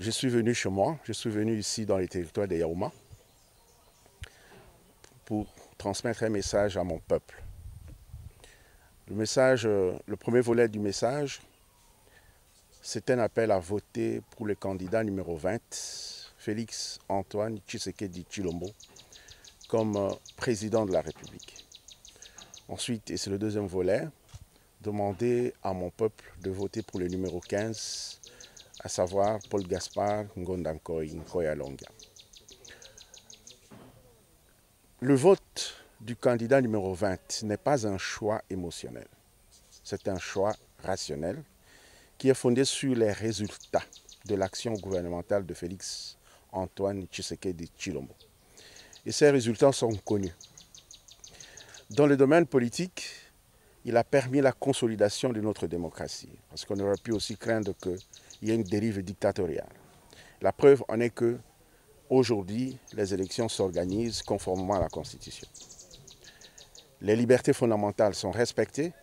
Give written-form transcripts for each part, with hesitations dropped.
Je suis venu chez moi, je suis venu ici dans les territoires de Yaouma pour transmettre un message à mon peuple. Le premier volet du message, c'est un appel à voter pour le candidat numéro 20, Félix Antoine Tshisekedi Tshilombo, comme président de la République. Ensuite, et c'est le deuxième volet, demander à mon peuple de voter pour le numéro 15, à savoir Paul Gaspard Ngondankoy Nkoyalonga. Le vote du candidat numéro 20 n'est pas un choix émotionnel, c'est un choix rationnel qui est fondé sur les résultats de l'action gouvernementale de Félix Antoine Tshisekedi Tshilombo. Et ces résultats sont connus. Dans le domaine politique, il a permis la consolidation de notre démocratie, parce qu'on aurait pu aussi craindre qu'il y ait une dérive dictatoriale. La preuve en est que aujourd'hui, les élections s'organisent conformément à la Constitution. Les libertés fondamentales sont respectées,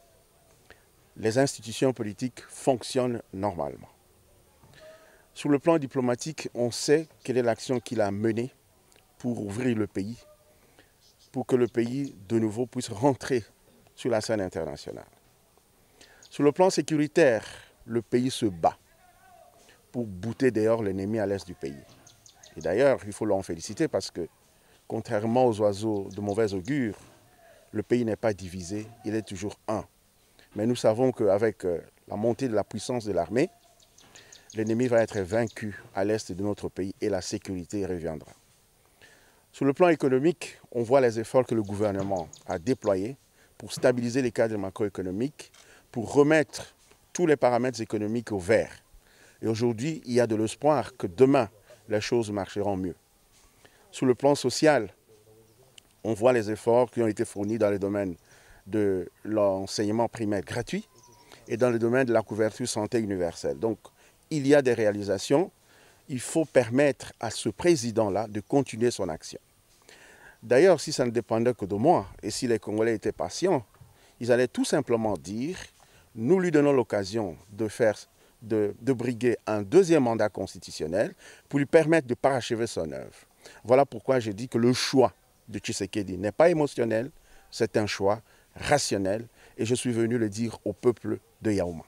les institutions politiques fonctionnent normalement. Sur le plan diplomatique, on sait quelle est l'action qu'il a menée pour ouvrir le pays, pour que le pays, de nouveau, puisse rentrer sur la scène internationale. Sur le plan sécuritaire, le pays se bat pour bouter dehors l'ennemi à l'est du pays. Et d'ailleurs, il faut l'en féliciter parce que, contrairement aux oiseaux de mauvais augure, le pays n'est pas divisé, il est toujours un. Mais nous savons qu'avec la montée de la puissance de l'armée, l'ennemi va être vaincu à l'est de notre pays et la sécurité reviendra. Sur le plan économique, on voit les efforts que le gouvernement a déployés pour stabiliser les cadres macroéconomiques, pour remettre tous les paramètres économiques au vert. Et aujourd'hui, il y a de l'espoir que demain, les choses marcheront mieux. Sur le plan social, on voit les efforts qui ont été fournis dans le domaine de l'enseignement primaire gratuit et dans le domaine de la couverture santé universelle. Donc, il y a des réalisations. Il faut permettre à ce président-là de continuer son action. D'ailleurs, si ça ne dépendait que de moi, et si les Congolais étaient patients, ils allaient tout simplement dire, nous lui donnons l'occasion de briguer un deuxième mandat constitutionnel pour lui permettre de parachever son œuvre. Voilà pourquoi j'ai dit que le choix de Tshisekedi n'est pas émotionnel, c'est un choix rationnel, et je suis venu le dire au peuple de Yaouma.